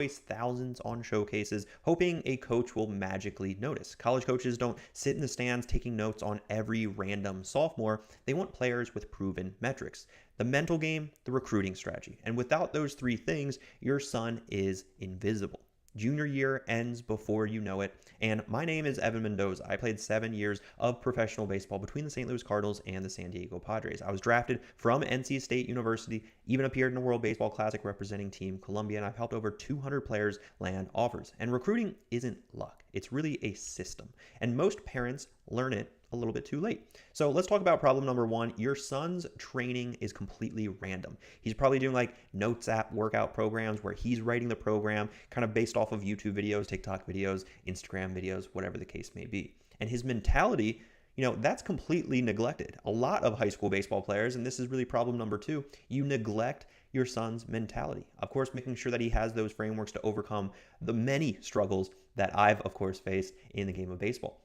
waste thousands on showcases, hoping a coach will magically notice. College coaches don't sit in the stands taking notes on every random sophomore. They want players with proven metrics. The mental game, the recruiting strategy. And without those three things, your son is invisible. Junior year ends before you know it. And my name is Evan Mendoza. I played 7 years of professional baseball between the St. Louis Cardinals and the San Diego Padres. I was drafted from NC State University, even appeared in the World Baseball Classic representing Team Columbia, and I've helped over 200 players land offers. And recruiting isn't luck. It's really a system. And most parents learn it a little bit too late. So let's talk about problem number one. Your son's training is completely random. He's probably doing like notes app workout programs where he's writing the program kind of based off of YouTube videos, TikTok videos, Instagram videos, whatever the case may be. And his mentality, that's completely neglected. A lot of high school baseball players, and this is really problem number two, you neglect your son's mentality. Of course, making sure that he has those frameworks to overcome the many struggles that I've, of course, faced in the game of baseball.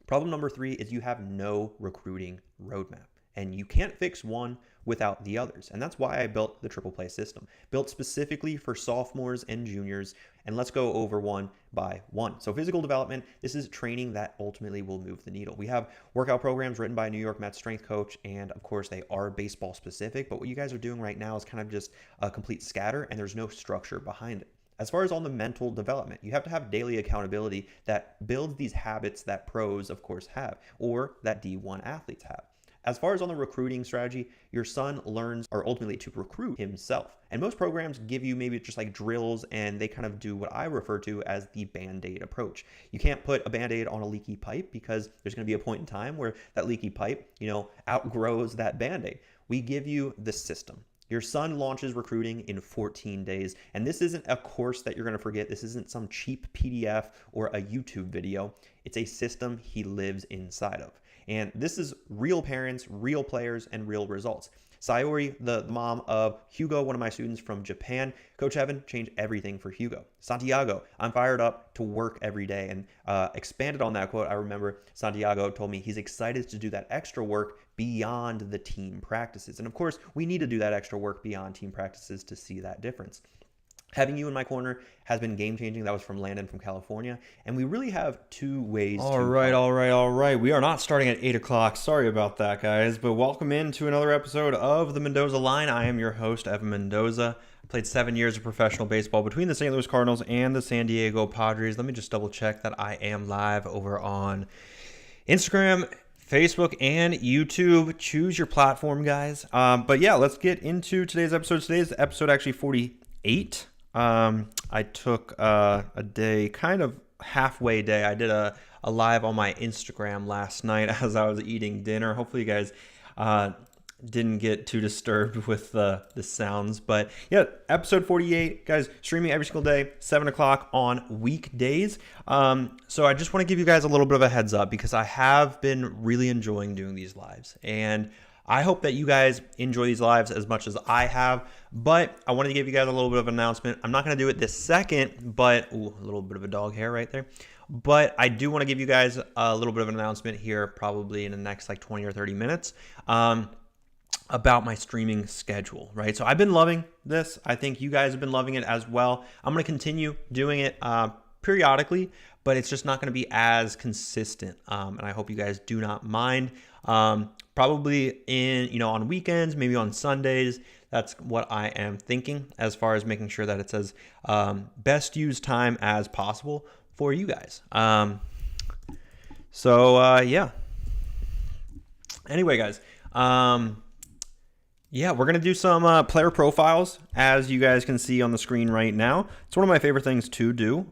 Problem number three is you have no recruiting roadmap, and you can't fix one without the others. And that's why I built the triple play system, built specifically for sophomores and juniors. And let's go over one by one. So physical development, this is training that ultimately will move the needle. We have workout programs written by a New York Mets strength coach, and of course they are baseball specific, but what you guys are doing right now is kind of just a complete scatter, and there's no structure behind it. As far as on the mental development, you have to have daily accountability that builds these habits that pros, of course, have, or that D1 athletes have. As far as on the recruiting strategy, your son learns or ultimately to recruit himself. And most programs give you maybe just like drills, and they kind of do what I refer to as the Band-Aid approach. You can't put a Band-Aid on a leaky pipe because there's going to be a point in time where that leaky pipe, outgrows that Band-Aid. We give you the system. Your son launches recruiting in 14 days. And this isn't a course that you're going to forget. This isn't some cheap PDF or a YouTube video. It's a system he lives inside of. And this is real parents, real players, and real results. Sayori, the mom of Hugo, one of my students from Japan, Coach Evan changed everything for Hugo. Santiago, I'm fired up to work every day. And expanded on that quote, I remember Santiago told me he's excited to do that extra work beyond the team practices. And of course, we need to do that extra work beyond team practices to see that difference. Having you in my corner has been game-changing. That was from Landon from California. And we really have two ways All right. We are not starting at 8 o'clock. Sorry about that, guys. But welcome into another episode of the Mendoza Line. I am your host, Evan Mendoza. I played 7 years of professional baseball between the St. Louis Cardinals and the San Diego Padres. Let me just double-check that I am live over on Instagram, Facebook, and YouTube. Choose your platform, guys. But yeah, let's get into today's episode. Today's episode actually 48. I took a day, kind of halfway day. I did a live on my Instagram last night as I was eating dinner. Hopefully you guys didn't get too disturbed with the sounds. But yeah, episode 48, guys, streaming every single day, 7 o'clock on weekdays. So I just want to give you guys a little bit of a heads up because I have been really enjoying doing these lives. And I hope that you guys enjoy these lives as much as I have, but I wanted to give you guys a little bit of an announcement. I'm not going to do it this second, but a little bit of a dog hair right there. But I do want to give you guys a little bit of an announcement here, probably in the next like 20 or 30 minutes, about my streaming schedule, right? So I've been loving this. I think you guys have been loving it as well. I'm going to continue doing it periodically, but it's just not going to be as consistent. And I hope you guys do not mind. Probably on weekends, maybe on Sundays. That's what I am thinking as far as making sure that it's as best used time as possible for you guys. Yeah. Anyway, guys, we're going to do some player profiles, as you guys can see on the screen right now. It's one of my favorite things to do,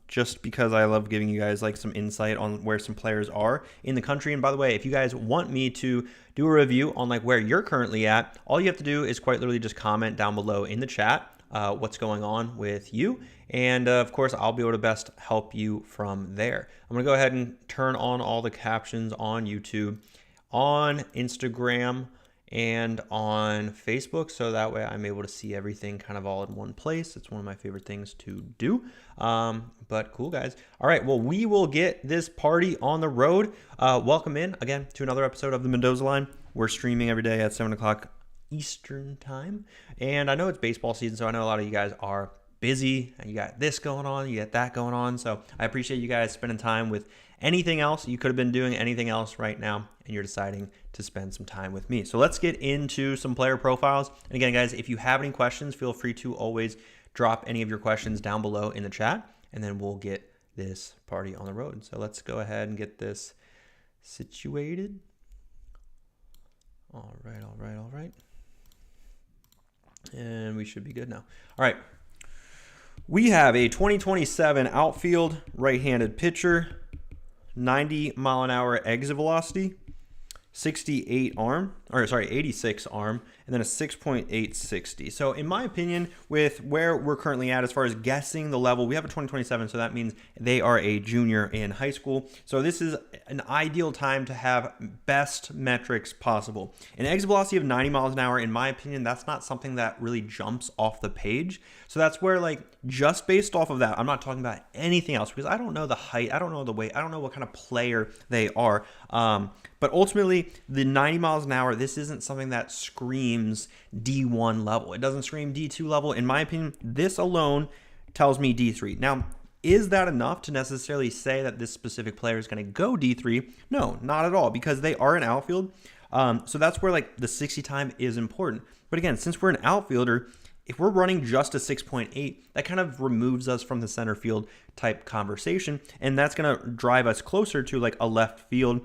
just because I love giving you guys like some insight on where some players are in the country. And by the way, if you guys want me to do a review on like where you're currently at, all you have to do is quite literally just comment down below in the chat what's going on with you. And of course, I'll be able to best help you from there. I'm going to go ahead and turn on all the captions on YouTube, on Instagram, and on Facebook, so that way I'm able to see everything kind of all in one place. It's one of my favorite things to do. But cool, guys. All right, well, we will get this party on the road. Welcome in again to another episode of the Mendoza Line. We're streaming every day at 7 o'clock Eastern time. And I know it's baseball season, so I know a lot of you guys are busy and you got this going on, you got that going on. So I appreciate you guys spending time with anything else. You could have been doing anything else right now, and you're deciding to spend some time with me. So let's get into some player profiles. And again, guys, if you have any questions, feel free to always drop any of your questions down below in the chat, and then we'll get this party on the road. So let's go ahead and get this situated. All right. And we should be good now. All right. We have a 2027 outfield right-handed pitcher, 90-mile-an-hour exit velocity, 86 arm, and then a 6.860. So in my opinion, with where we're currently at as far as guessing the level, we have a 2027, so that means they are a junior in high school. So this is an ideal time to have best metrics possible. An exit velocity of 90 miles an hour, in my opinion, that's not something that really jumps off the page. So that's where, like, just based off of that, I'm not talking about anything else because I don't know the height, I don't know the weight, I don't know what kind of player they are. But ultimately, the 90 miles an hour, this isn't something that screams D1 level. It doesn't scream D2 level. In my opinion, this alone tells me D3. Now, is that enough to necessarily say that this specific player is going to go D3? No, not at all, because they are an outfield. So that's where, like, the 60 time is important. But again, since we're an outfielder, if we're running just a 6.8, that kind of removes us from the center field type conversation, and that's going to drive us closer to like a left field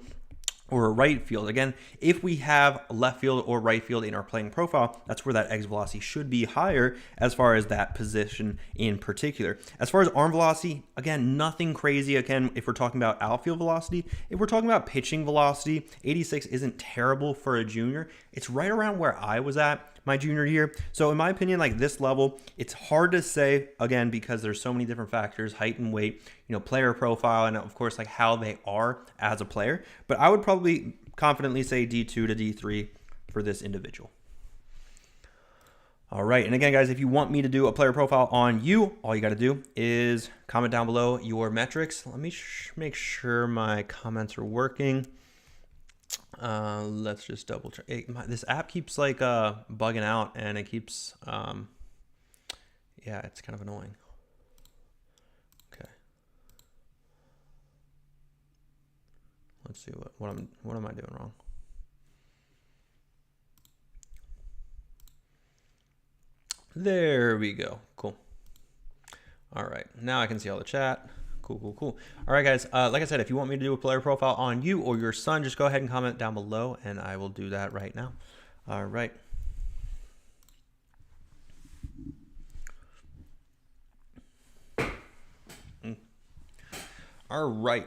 or a right field. Again, if we have left field or right field in our playing profile, that's where that exit velocity should be higher as far as that position in particular. As far as arm velocity, again, nothing crazy. Again, if we're talking about outfield velocity, if we're talking about pitching velocity, 86 isn't terrible for a junior. It's right around where I was at my junior year. So in my opinion, like this level, it's hard to say, again, because there's so many different factors, height and weight, player profile, and of course, like how they are as a player. But I would probably confidently say D2 to D3 for this individual. All right. And again, guys, if you want me to do a player profile on you, all you got to do is comment down below your metrics. Let me make sure my comments are working. Let's just double check. This app keeps like bugging out, and it keeps yeah, it's kind of annoying. Okay, let's see what am I doing wrong. There we go. Cool. All right, now I can see all the chat. Cool. All right, guys. Like I said, if you want me to do a player profile on you or your son, just go ahead and comment down below, and I will do that right now. All right. All right.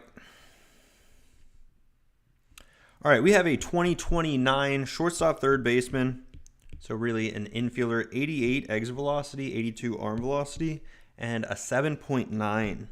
All right, we have a 2029 shortstop third baseman. So really an infielder, 88 exit velocity, 82 arm velocity, and a 7.9.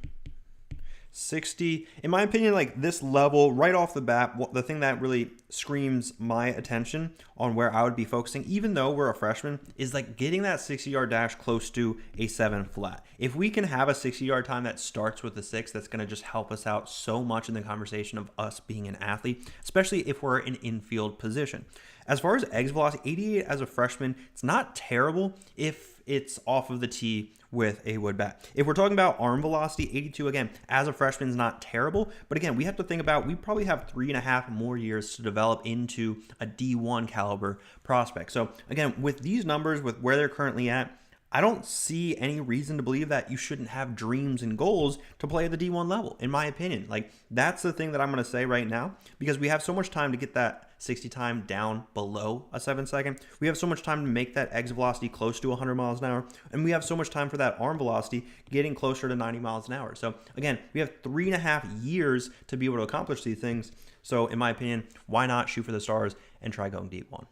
60. In my opinion, like this level right off the bat, the thing that really screams my attention on where I would be focusing, even though we're a freshman, is like getting that 60-yard dash close to a 7 flat. If we can have a 60-yard time that starts with a 6, that's going to just help us out so much in the conversation of us being an athlete, especially if we're in infield position. As far as exit velocity, 88 as a freshman, it's not terrible if it's off of the tee with a wood bat. If we're talking about arm velocity, 82 again, as a freshman is not terrible. But again, we have to think about, we probably have 3.5 more years to develop into a D1 caliber prospect. So again, with these numbers, with where they're currently at, I don't see any reason to believe that you shouldn't have dreams and goals to play at the D1 level, in my opinion. Like, that's the thing that I'm going to say right now, because we have so much time to get that 60 time down below a 7 second. We have so much time to make that exit velocity close to 100 miles an hour. And we have so much time for that arm velocity getting closer to 90 miles an hour. So again, we have 3.5 years to be able to accomplish these things. So in my opinion, why not shoot for the stars and try going D1?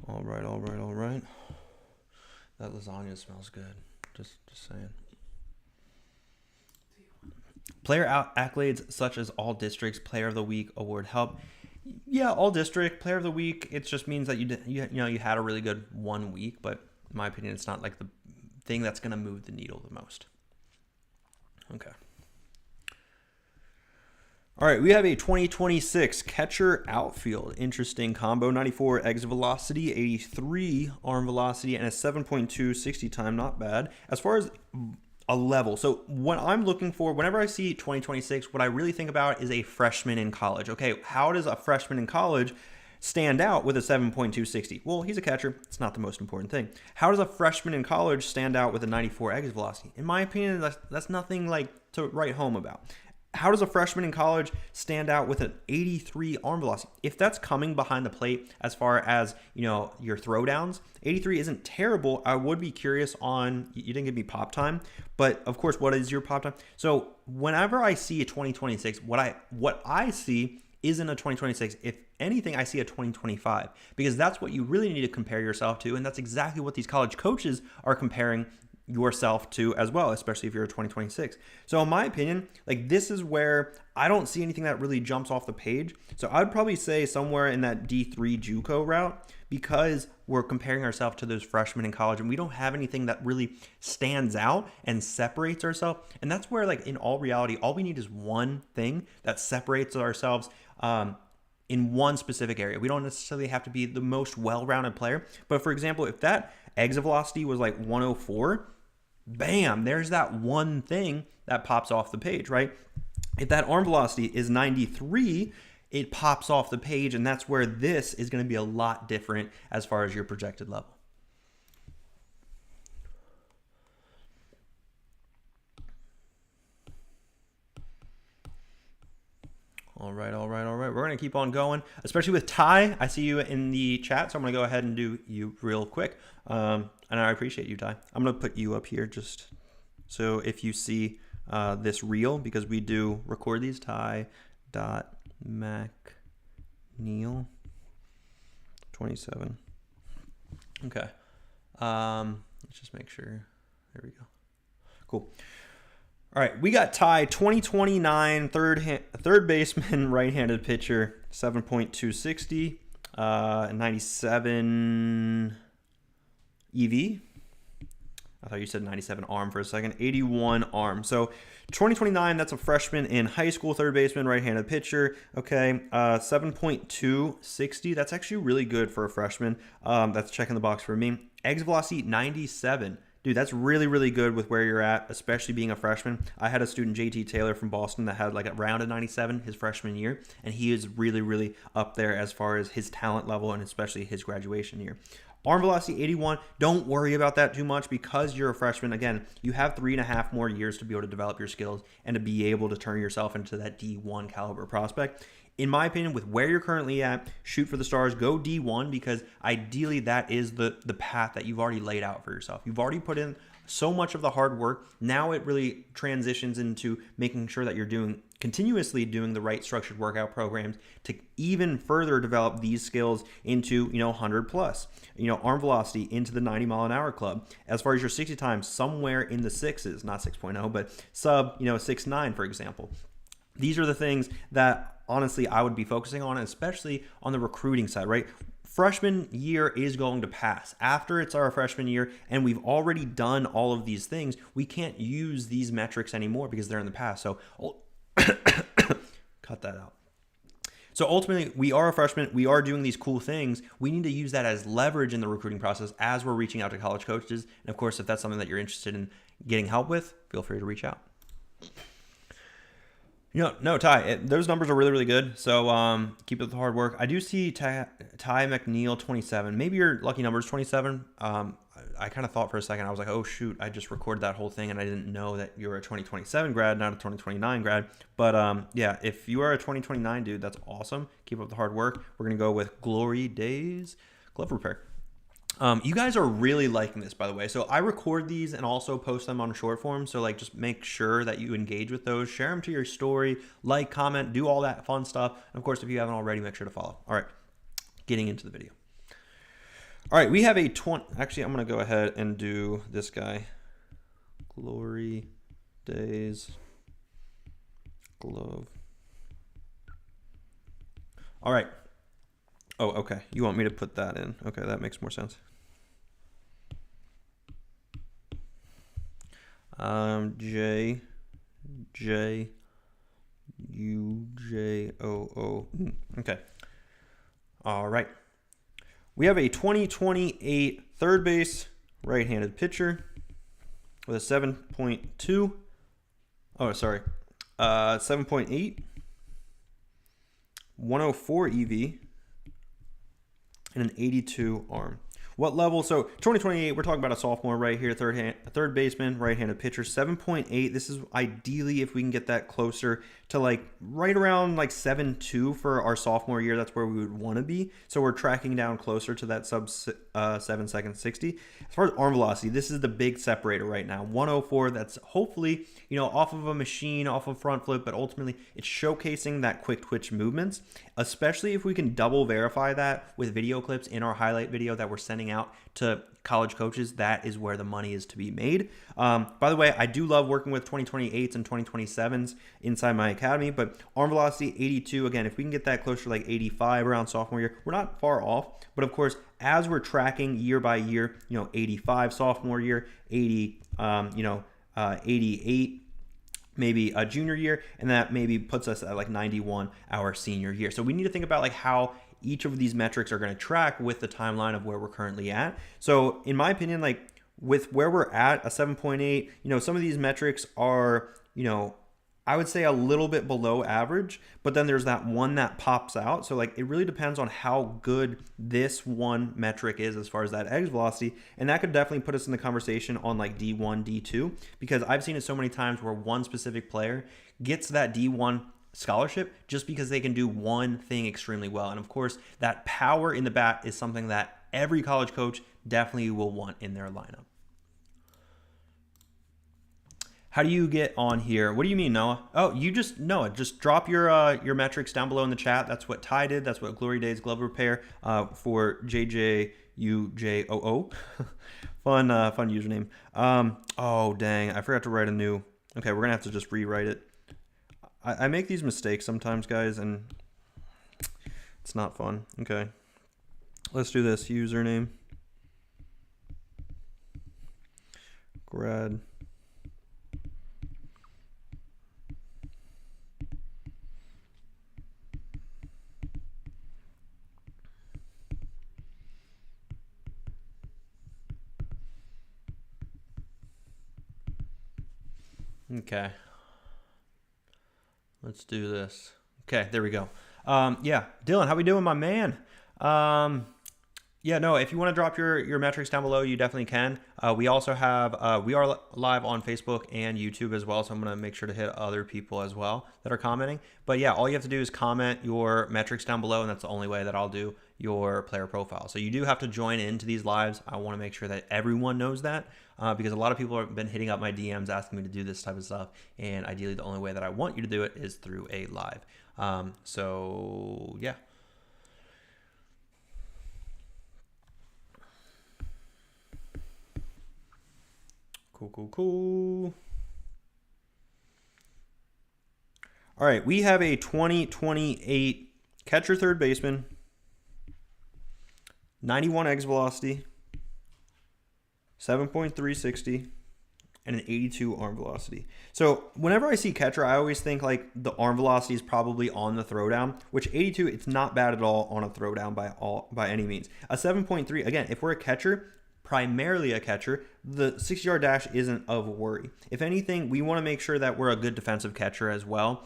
All right. That lasagna smells good. Just saying. Player accolades such as all districts player of the week award help. Yeah, all district player of the week. It just means that you had a really good 1 week, but in my opinion, it's not like the thing that's going to move the needle the most. Okay. All right, we have a 2026 catcher outfield. Interesting combo. 94 exit velocity, 83 arm velocity, and a 7.2 60 time. Not bad. As far as a level, so what I'm looking for, whenever I see 2026, what I really think about is a freshman in college. Okay, how does a freshman in college stand out with a 7.260? Well, he's a catcher. It's not the most important thing. How does a freshman in college stand out with a 94 exit velocity? In my opinion, that's nothing like to write home about. How does a freshman in college stand out with an 83 arm velocity? If that's coming behind the plate as far as, your throwdowns, 83 isn't terrible. I would be curious on, you didn't give me pop time, but of course, what is your pop time? So whenever I see a 2026, what I see isn't a 2026. If anything, I see a 2025, because that's what you really need to compare yourself to. And that's exactly what these college coaches are comparing yourself to as well, especially if you're a 2026. So in my opinion, this is where I don't see anything that really jumps off the page. So I'd probably say somewhere in that D3 JUCO route, because we're comparing ourselves to those freshmen in college and we don't have anything that really stands out and separates ourselves. And that's where, in all reality, all we need is one thing that separates ourselves in one specific area. We don't necessarily have to be the most well-rounded player. But for example, if that exit velocity was 104, bam, there's that one thing that pops off the page, right? If that arm velocity is 93, it pops off the page, and that's where this is going to be a lot different as far as your projected level. All right. We're going to keep on going, especially with Ty. I see you in the chat, so I'm going to go ahead and do you real quick. And I appreciate you, Ty. I'm going to put you up here just so if you see this reel, because we do record these, Ty.McNeil 27. Okay. Let's just make sure. There we go. Cool. All right, we got Ty, 2029, third baseman, right-handed pitcher, 7.260, 97 EV. I thought you said 97 arm for a second. 81 arm. So 2029, that's a freshman in high school, third baseman, right-handed pitcher. Okay, 7.260. That's actually really good for a freshman. That's checking the box for me. Exit velocity, 97. Dude, that's really, really good with where you're at, especially being a freshman. I had a student, JT Taylor from Boston, that had around a 97 his freshman year, and he is really, really up there as far as his talent level and especially his graduation year. Arm velocity, 81. Don't worry about that too much because you're a freshman. Again, you have 3.5 more years to be able to develop your skills and to be able to turn yourself into that D1 caliber prospect. In my opinion, with where you're currently at, shoot for the stars, go D1, because ideally that is the path that you've already laid out for yourself. You've already put in so much of the hard work. Now it really transitions into making sure that you're continuously doing the right structured workout programs to even further develop these skills into 100 plus. Arm velocity into the 90 mile an hour club. As far as your 60 times, somewhere in the sixes, not 6.0, but sub 6.9, for example. These are the things that honestly I would be focusing on, especially on the recruiting side, right? Freshman year is going to pass. After it's our freshman year and we've already done all of these things, we can't use these metrics anymore because they're in the past. So cut that out. So ultimately, we are a freshman. We are doing these cool things. We need to use that as leverage in the recruiting process as we're reaching out to college coaches. And of course, if that's something that you're interested in getting help with, feel free to reach out. No, Ty, those numbers are really, really good. So keep up the hard work. I do see Ty McNeil 27. Maybe your lucky number is 27. I kind of thought for a second, I was like, oh, shoot, I just recorded that whole thing and I didn't know that you were a 2027 grad, not a 2029 grad. But yeah, if you are a 2029 dude, that's awesome. Keep up the hard work. We're going to go with Glory Days Glove Repair. You guys are really liking this, by the way. So I record these and also post them on short form. So just make sure that you engage with those, share them to your story, comment, do all that fun stuff. And of course, if you haven't already, make sure to follow. All right, getting into the video. All right, we have a 20. Actually, I'm going to go ahead and do this guy. Glory Days Glove. All right. Oh, okay. You want me to put that in? Okay, that makes more sense. UJOO. Okay. All right. We have a 2028 third base right-handed pitcher with a 7.2. Oh, sorry. 7.8. 104 EV and an 82 arm. What level? So 2028, we're talking about a sophomore right here, third baseman, right-handed pitcher, 7.8. This is ideally if we can get that closer to like right around like 7.2 for our sophomore year. That's where we would want to be. So we're tracking down closer to that sub 7 second 60. As far as arm velocity, this is the big separator right now. 104. That's hopefully, off of a machine, off of front flip, but ultimately it's showcasing that quick twitch movements, especially if we can double verify that with video clips in our highlight video that we're sending out to college coaches. That is where the money is to be made. By the way, I do love working with 2028s and 2027s inside my academy, but arm velocity 82. Again, if we can get that closer to like 85 around sophomore year, we're not far off. But of course, as we're tracking year by year, 85 sophomore year, 80, 88 maybe a junior year, and that maybe puts us at like 91 our senior year. So we need to think about like how each of these metrics are going to track with the timeline of where we're currently at. So in my opinion, like with where we're at, a 7.8, some of these metrics are, I would say a little bit below average, but then there's that one that pops out. So like it really depends on how good this one metric is as far as that exit velocity. And that could definitely put us in the conversation on like D1, D2, because I've seen it so many times where one specific player gets that D1 scholarship just because they can do one thing extremely well. And of course, that power in the bat is something that every college coach definitely will want in their lineup. How do you get on here? What do you mean, Noah? Oh, Noah, just drop your metrics down below in the chat. That's what Ty did. That's what Glory Days Glove Repair for JJUJOO. fun username. Oh, dang. I forgot to write a new. Okay, we're going to have to just rewrite it. I make these mistakes sometimes, guys, and it's not fun. Okay. Let's do this. Username. Grad. Okay. Let's do this. Okay, there we go. Yeah, Dylan, how we doing, my man? Yeah, no, if you want to drop your metrics down below, you definitely can. We also have, we are live on Facebook and YouTube as well, so I'm going to make sure to hit other people as well that are commenting. But yeah, all you have to do is comment your metrics down below, and that's the only way that I'll do your player profile. So you do have to join into these lives. I want to make sure that everyone knows that because a lot of people have been hitting up my DMs asking me to do this type of stuff, and ideally the only way that I want you to do it is through a live. So yeah. Cool. All right, we have a 2028 catcher third baseman, 91 exit velocity, 7.360, and an 82 arm velocity. So whenever I see catcher, I always think like the arm velocity is probably on the throwdown, which 82, it's not bad at all on a throwdown by any means. A 7.3, again, if we're a catcher, primarily a catcher, the 60-yard dash isn't of worry. If anything, we want to make sure that we're a good defensive catcher as well.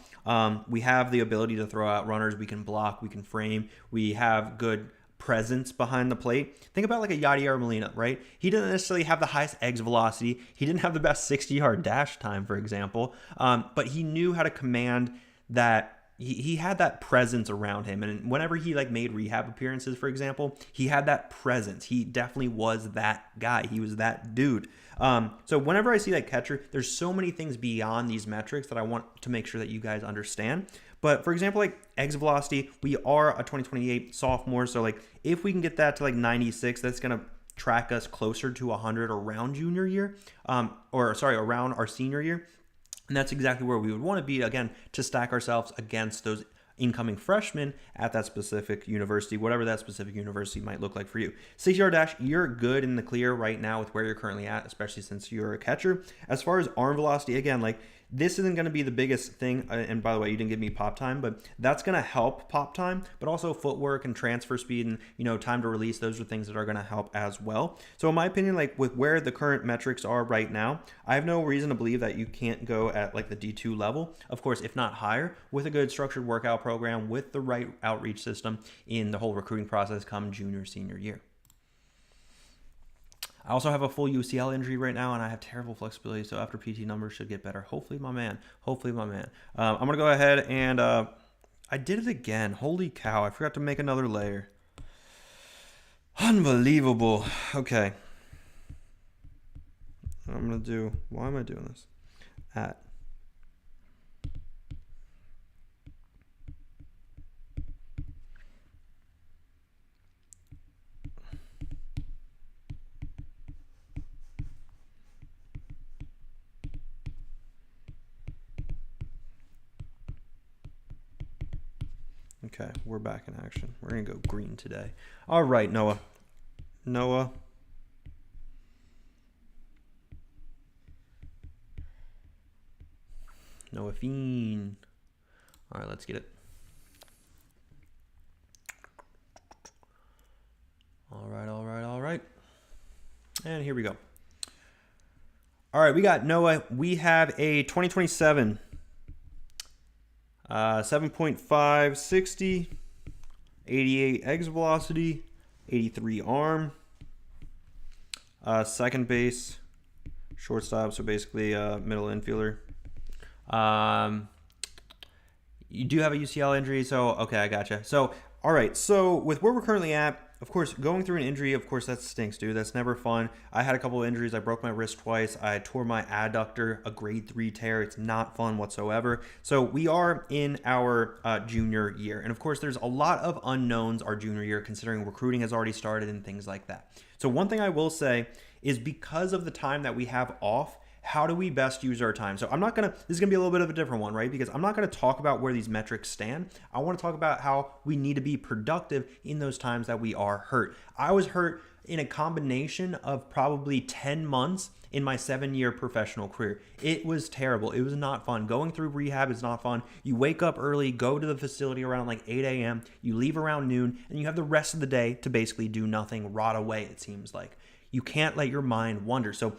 We have the ability to throw out runners. We can block. We can frame. We have good presence behind the plate. Think about like a Yadier Molina, right? He didn't necessarily have the highest exit velocity. He didn't have the best 60-yard dash time, for example, but he knew how to command that. He had that presence around him, and whenever he like made rehab appearances, for example, he had that presence. He definitely was that guy. He was that dude. So whenever I see that catcher, there's so many things beyond these metrics that I want to make sure that you guys understand. But for example, like exit velocity, we are a 2028 sophomore, so like if we can get that to like 96, that's gonna track us closer to 100 around junior year, around our senior year. And that's exactly where we would want to be, again, to stack ourselves against those incoming freshmen at that specific university, whatever that specific university might look like for you. 60-yard dash, you're good in the clear right now with where you're currently at, especially since you're a catcher. As far as arm velocity, again, like This isn't going to be the biggest thing. And by the way, you didn't give me pop time, but that's going to help pop time, but also footwork and transfer speed and, time to release. Those are things that are going to help as well. So in my opinion, like with where the current metrics are right now, I have no reason to believe that you can't go at like the D2 level. Of course, if not higher, with a good structured workout program, with the right outreach system in the whole recruiting process come junior, senior year. I also have a full UCL injury right now, and I have terrible flexibility, so after PT numbers should get better. Hopefully, my man. I'm going to go ahead and I did it again. Holy cow, I forgot to make another layer. Unbelievable. Okay. I'm going to do, why am I doing this? At. Okay, we're back in action. We're going to go green today. All right, Noah. Noah Fiend. All right, let's get it. All right. And here we go. All right, we got Noah. We have a 2027 7.5, 60, 88 exit velocity, 83 arm, second base, shortstop, so basically middle infielder. You do have a UCL injury, so okay, I gotcha. So, all right, so with where we're currently at, of course, going through an injury, of course, that stinks, dude. That's never fun. I had a couple of injuries. I broke my wrist twice. I tore my adductor, a grade 3 tear. It's not fun whatsoever. So we are in our junior year. And of course, there's a lot of unknowns our junior year, considering recruiting has already started and things like that. So one thing I will say is because of the time that we have off, how do we best use our time? So this is going to be a little bit of a different one, right? Because I'm not going to talk about where these metrics stand. I want to talk about how we need to be productive in those times that we are hurt. I was hurt in a combination of probably 10 months in my 7-year professional career. It was terrible. It was not fun. Going through rehab is not fun. You wake up early, go to the facility around like 8 a.m., you leave around noon, and you have the rest of the day to basically do nothing, rot away, it seems like. You can't let your mind wander. So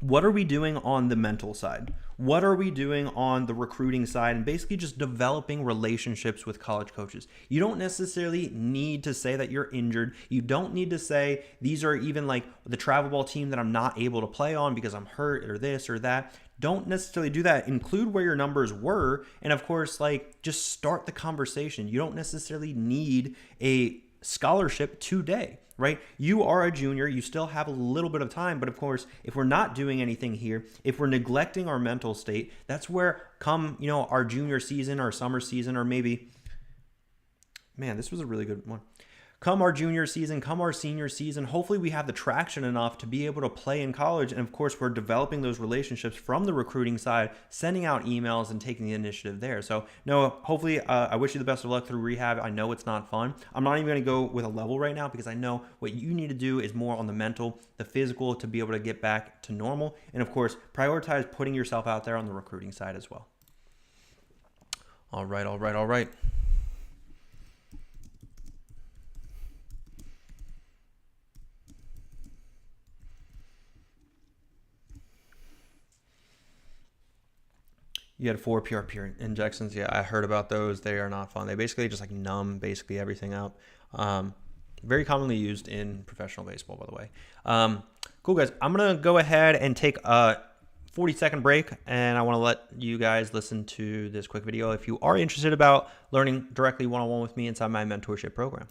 what are we doing on the mental side? What are we doing on the recruiting side? And basically just developing relationships with college coaches. You don't necessarily need to say that you're injured. You don't need to say these are even like the travel ball team that I'm not able to play on because I'm hurt or this or that. Don't necessarily do that. Include where your numbers were. And of course, like just start the conversation. You don't necessarily need a scholarship today. Right? You are a junior. You still have a little bit of time. But of course, if we're not doing anything here, if we're neglecting our mental state, that's where come, our junior season, our summer season, or maybe, man, this was a really good one. Come our junior season, come our senior season, hopefully we have the traction enough to be able to play in college. And of course, we're developing those relationships from the recruiting side, sending out emails and taking the initiative there. So Noah, hopefully I wish you the best of luck through rehab. I know it's not fun. I'm not even going to go with a level right now because I know what you need to do is more on the mental, the physical to be able to get back to normal. And of course, prioritize putting yourself out there on the recruiting side as well. All right. You had 4 PRP injections. Yeah, I heard about those. They are not fun. They basically just like numb basically everything up. Very commonly used in professional baseball, by the way. Cool, guys. I'm going to go ahead and take a 40-second break, and I want to let you guys listen to this quick video if you are interested about learning directly one-on-one with me inside my mentorship program.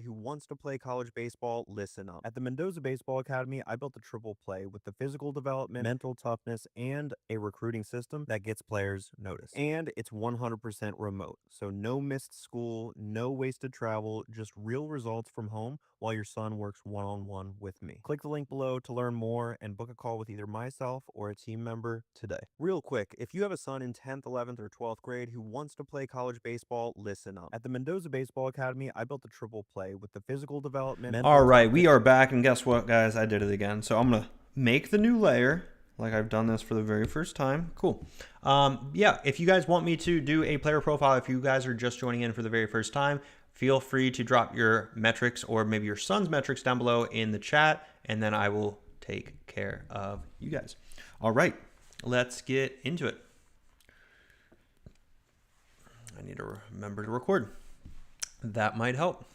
Who wants to play college baseball, listen up. At the Mendoza Baseball Academy, I built a triple play with the physical development, mental toughness, and a recruiting system that gets players noticed. And it's 100% remote, so no missed school, no wasted travel, just real results from home while your son works one-on-one with me. Click the link below to learn more and book a call with either myself or a team member today. Real quick, if you have a son in 10th, 11th, or 12th grade who wants to play college baseball, listen up. At the Mendoza Baseball Academy, I built a triple play with the physical development. All right, we are back, and guess what, guys? I did it again. So I'm gonna make the new layer, like I've done this for the very first time. Cool. Yeah, if you guys want me to do a player profile, if you guys are just joining in for the very first time, feel free to drop your metrics or maybe your son's metrics down below in the chat, and then I will take care of you guys. All right, let's get into it. I need to remember to record. That might help.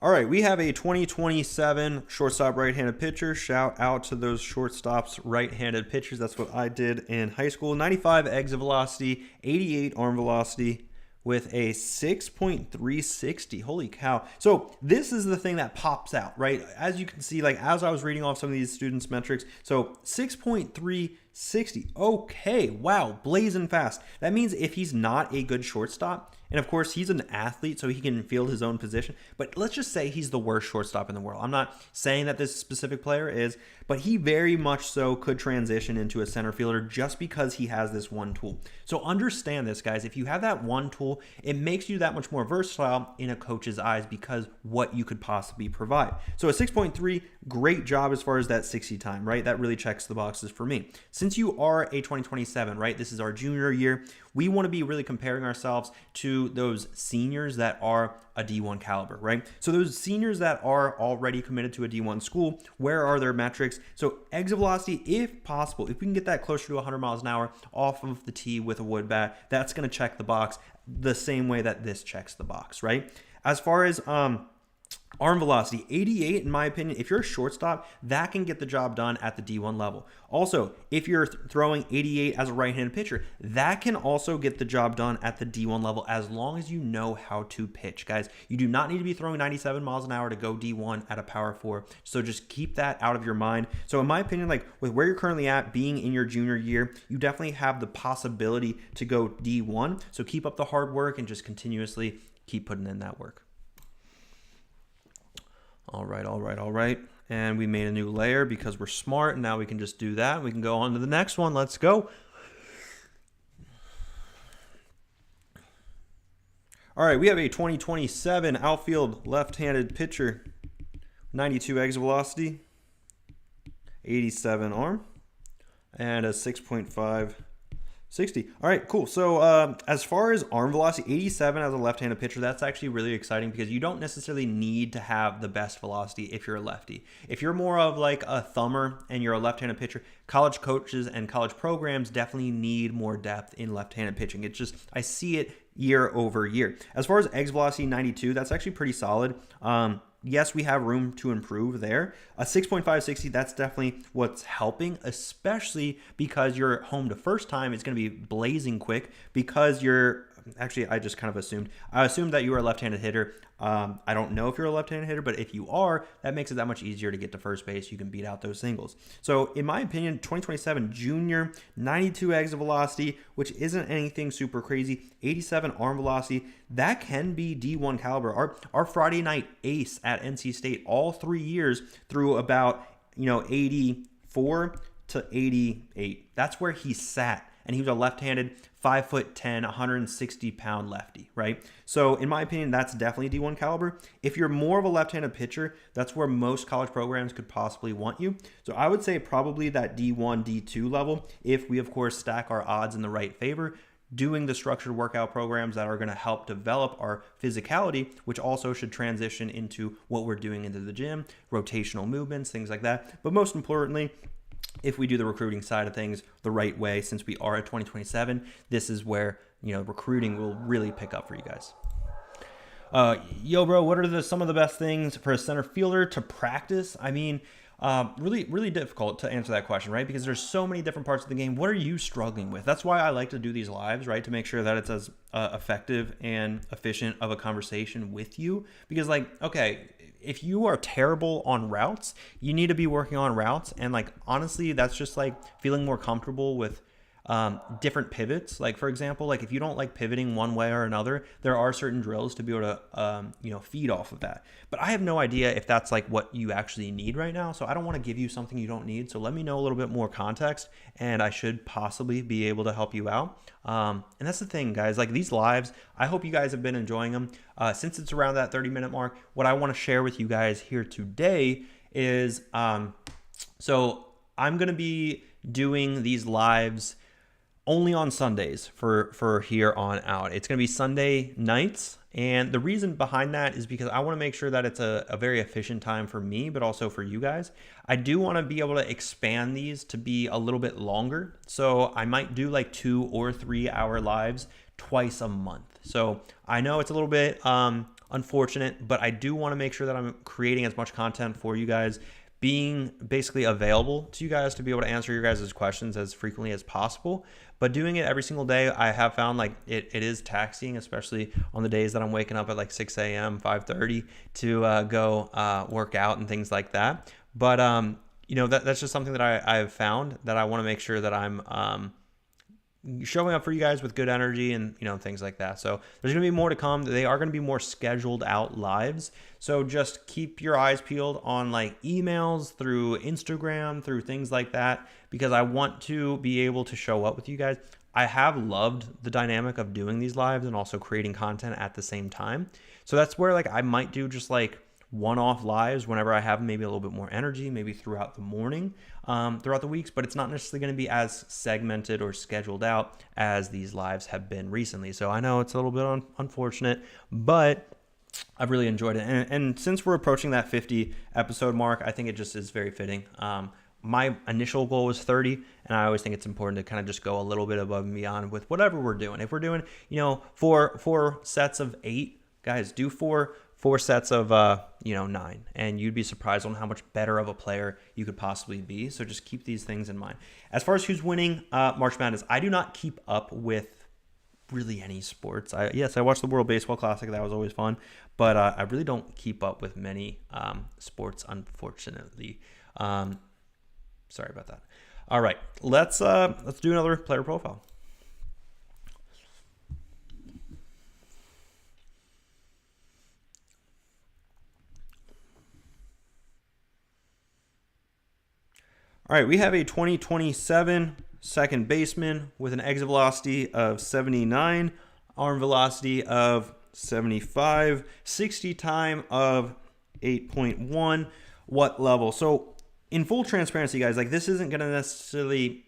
All right, we have a 2027 shortstop right-handed pitcher. Shout out to those shortstops right-handed pitchers. That's what I did in high school. 95 exit velocity, 88 arm velocity with a 6.360. Holy cow. So this is the thing that pops out, right? As you can see, like as I was reading off some of these students' metrics, so 6.360. Okay, wow, blazing fast. That means if he's not a good shortstop, and of course, he's an athlete, so he can field his own position. But let's just say he's the worst shortstop in the world. I'm not saying that this specific player is, but he very much so could transition into a center fielder just because he has this one tool. So understand this, guys. If you have that one tool, it makes you that much more versatile in a coach's eyes because what you could possibly provide. So a 6.3, great job as far as that 60 time, right? That really checks the boxes for me. Since you are a 2027, right? This is our junior year. We want to be really comparing ourselves to those seniors that are a D1 caliber, right? So those seniors that are already committed to a D1 school, where are their metrics? So exit velocity, if possible, if we can get that closer to 100 miles an hour off of the tee with a wood bat, that's going to check the box the same way that this checks the box, right? As far as arm velocity, 88, in my opinion, if you're a shortstop, that can get the job done at the D1 level. Also, if you're throwing 88 as a right-handed pitcher, that can also get the job done at the D1 level as long as you know how to pitch. Guys, you do not need to be throwing 97 miles an hour to go D1 at a power 4. So just keep that out of your mind. So in my opinion, like with where you're currently at, being in your junior year, you definitely have the possibility to go D1. So keep up the hard work and just continuously keep putting in that work. All right. And we made a new layer because we're smart, and now we can just do that. We can go on to the next one. Let's go. All right, we have a 2027 outfield left-handed pitcher, 92 exit velocity, 87 arm, and a 6.560. All right, cool. So as far as arm velocity, 87 as a left-handed pitcher, that's actually really exciting because you don't necessarily need to have the best velocity if you're a lefty. If you're more of like a thumber and you're a left-handed pitcher, college coaches and college programs definitely need more depth in left-handed pitching. It's just, I see it year over year. As far as exit velocity, 92, that's actually pretty solid. Yes, we have room to improve there. A 6.560, that's definitely what's helping, especially because you're home to first time. It's going to be blazing quick because you're actually, I just kind of assumed. I assumed that you were a left-handed hitter. I don't know if you're a left-handed hitter, but if you are, that makes it that much easier to get to first base. You can beat out those singles. So in my opinion, 2027 junior, 92 exit velocity, which isn't anything super crazy, 87 arm velocity, that can be D1 caliber. Our Friday night ace at NC State all 3 years threw about 84 to 88. That's where he sat. And he was a left-handed, 5'10", 160-pound lefty, right? So in my opinion, that's definitely D1 caliber. If you're more of a left-handed pitcher, that's where most college programs could possibly want you. So I would say probably that D1, D2 level, if we, of course, stack our odds in the right favor, doing the structured workout programs that are going to help develop our physicality, which also should transition into what we're doing into the gym, rotational movements, things like that. But most importantly, if we do the recruiting side of things the right way, since we are at 2027, this is where, recruiting will really pick up for you guys. Yo, bro, what are some of the best things for a center fielder to practice? I mean, really difficult to answer that question, right? Because there's so many different parts of the game. What are you struggling with? That's why I like to do these lives, right? To make sure that it's as effective and efficient of a conversation with you. Because okay, if you are terrible on routes, you need to be working on routes. And honestly, that's just feeling more comfortable with different pivots. Like for example, like if you don't like pivoting one way or another, there are certain drills to be able to feed off of that. But I have no idea if that's like what you actually need right now. So I don't want to give you something you don't need. So let me know a little bit more context, and I should possibly be able to help you out. And that's the thing, guys. Like these lives, I hope you guys have been enjoying them. Since it's around that 30-minute mark, what I want to share with you guys here today is so I'm going to be doing these lives only on Sundays for here on out. It's going to be Sunday nights. And the reason behind that is because I want to make sure that it's a very efficient time for me, but also for you guys. I do want to be able to expand these to be a little bit longer. So I might do like 2 or 3 hour lives twice a month. So I know it's a little bit unfortunate, but I do want to make sure that I'm creating as much content for you guys, being basically available to you guys to be able to answer your guys' questions as frequently as possible. But doing it every single day, I have found like it is taxing, especially on the days that I'm waking up at like 6 a.m., 5:30 to go work out and things like that. But, that's just something that I've found that I want to make sure that I'm showing up for you guys with good energy and things like that. So there's going to be more to come. They are going to be more scheduled out lives. So just keep your eyes peeled on like emails, through Instagram, through things like that, because I want to be able to show up with you guys. I have loved the dynamic of doing these lives and also creating content at the same time. So that's where like I might do just like one-off lives whenever I have maybe a little bit more energy, maybe throughout the morning, throughout the weeks, but it's not necessarily going to be as segmented or scheduled out as these lives have been recently. So I know it's a little bit unfortunate, but I've really enjoyed it. And since we're approaching that 50 episode mark, I think it just is very fitting. My initial goal was 30, and I always think it's important to kind of just go a little bit above and beyond with whatever we're doing. If we're doing, four sets of 8, guys, do four sets of 9, and you'd be surprised on how much better of a player you could possibly be. So just keep these things in mind. As far as who's winning March Madness, I do not keep up with really any sports. I watched the World Baseball Classic. That was always fun, but I really don't keep up with many sports, unfortunately. Sorry about that. All right, let's do another player profile. All right, we have a 2027 second baseman with an exit velocity of 79, arm velocity of 75, 60 time of 8.1. What level? So in full transparency, guys, like this isn't going to necessarily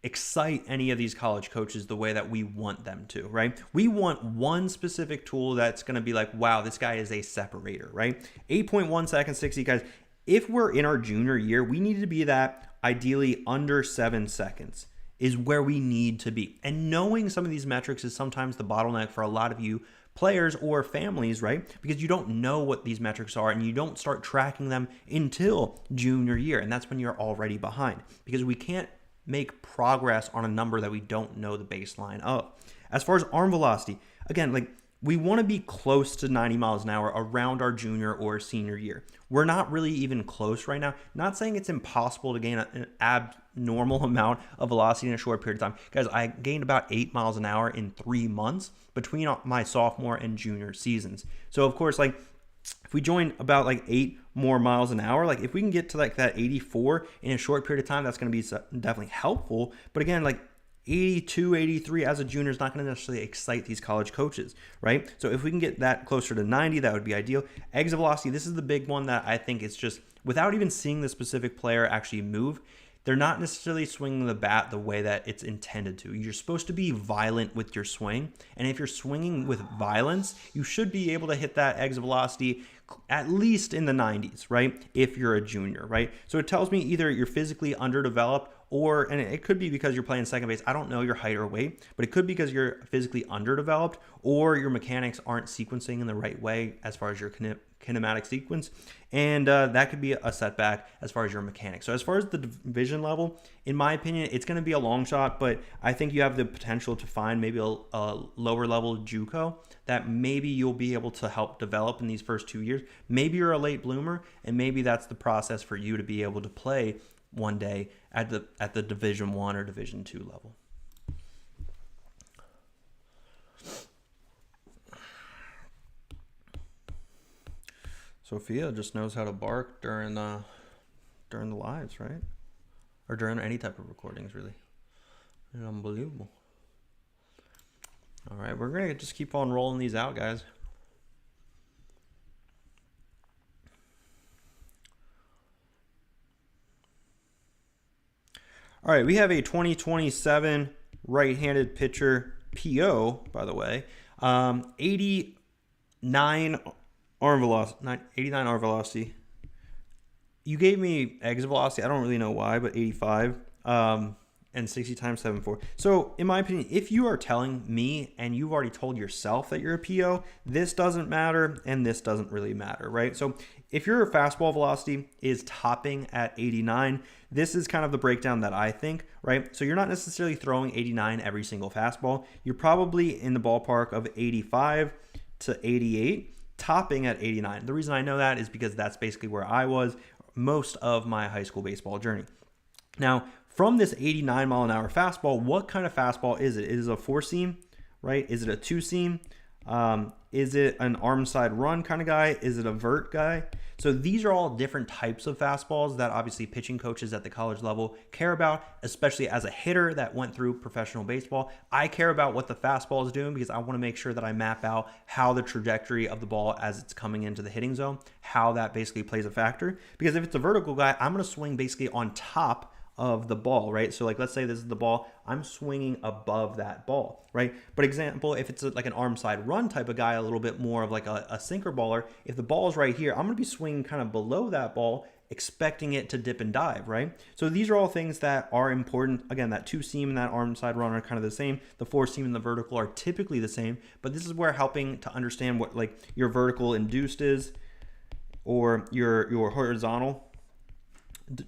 excite any of these college coaches the way that we want them to, right? We want one specific tool that's going to be like, wow, this guy is a separator, right? 8.1 seconds, 60, guys. If we're in our junior year, we need to be that ideally under 7 seconds is where we need to be. And knowing some of these metrics is sometimes the bottleneck for a lot of you players or families, right? Because you don't know what these metrics are and you don't start tracking them until junior year. And that's when you're already behind, because we can't make progress on a number that we don't know the baseline of. As far as arm velocity, again, like we want to be close to 90 miles an hour around our junior or senior year. We're not really even close right now. Not saying it's impossible to gain an abnormal amount of velocity in a short period of time. Guys, I gained about 8 miles an hour in 3 months between my sophomore and junior seasons. So of course, like if we join about like 8 more miles an hour, like if we can get to like that 84 in a short period of time, that's going to be definitely helpful. But again, like 82, 83 as a junior is not going to necessarily excite these college coaches, right? So if we can get that closer to 90, that would be ideal. Exit velocity, this is the big one that I think it's just, without even seeing the specific player actually move, they're not necessarily swinging the bat the way that it's intended to. You're supposed to be violent with your swing, and if you're swinging with violence, you should be able to hit that exit velocity at least in the 90s, right? If you're a junior, right? So it tells me either you're physically underdeveloped, or, and it could be because you're playing second base. I don't know your height or weight, but it could be because you're physically underdeveloped, or your mechanics aren't sequencing in the right way as far as your kinematic sequence. And that could be a setback as far as your mechanics. So as far as the division level, in my opinion, it's going to be a long shot, but I think you have the potential to find maybe a lower level JUCO that maybe you'll be able to help develop in these first 2 years. Maybe you're a late bloomer, and maybe that's the process for you to be able to play one day at the Division I or Division II level. Sophia just knows how to bark during the lives, right? Or during any type of recordings, really. Unbelievable. All right, we're going to just keep on rolling these out, guys. All right, we have a 2027 right-handed pitcher, PO, by the way. 89 arm velocity. You gave me exit velocity. I don't really know why, but 85. And 60 times 7.4. So, in my opinion, if you are telling me and you've already told yourself that you're a PO, this doesn't matter and this doesn't really matter, right? So, if your fastball velocity is topping at 89, this is kind of the breakdown that I think, right? So, you're not necessarily throwing 89 every single fastball. You're probably in the ballpark of 85 to 88, topping at 89. The reason I know that is because that's basically where I was most of my high school baseball journey. Now, from this 89 mile an hour fastball, what kind of fastball is it? Is it a four seam, right? Is it a two seam? Is it an arm side run kind of guy? Is it a vert guy? So these are all different types of fastballs that obviously pitching coaches at the college level care about, especially as a hitter that went through professional baseball. I care about what the fastball is doing because I want to make sure that I map out how the trajectory of the ball as it's coming into the hitting zone, how that basically plays a factor. Because if it's a vertical guy, I'm going to swing basically on top of the ball, right? So like, let's say this is the ball, I'm swinging above that ball, right? But example, if it's like an arm side run type of guy, a little bit more of like a sinker baller, if the ball is right here, I'm going to be swinging kind of below that ball, expecting it to dip and dive, right? So these are all things that are important. Again, that two seam and that arm side run are kind of the same. The four seam and the vertical are typically the same, but this is where helping to understand what like your vertical induced is or your horizontal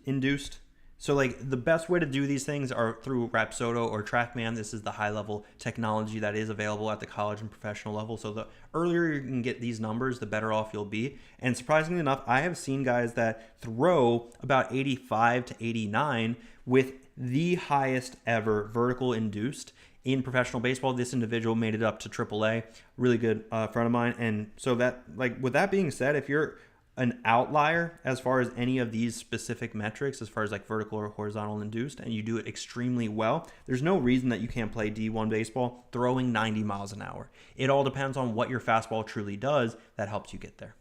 induced. So like the best way to do these things are through Rapsodo or TrackMan. This is the high level technology that is available at the college and professional level. So the earlier you can get these numbers, the better off you'll be. And surprisingly enough, I have seen guys that throw about 85 to 89 with the highest ever vertical induced in professional baseball. This individual made it up to AAA, really good friend of mine. And so that, like, with that being said, if you're an outlier as far as any of these specific metrics, as far as like vertical or horizontal induced, and you do it extremely well, there's no reason that you can't play D1 baseball throwing 90 miles an hour. It all depends on what your fastball truly does that helps you get there.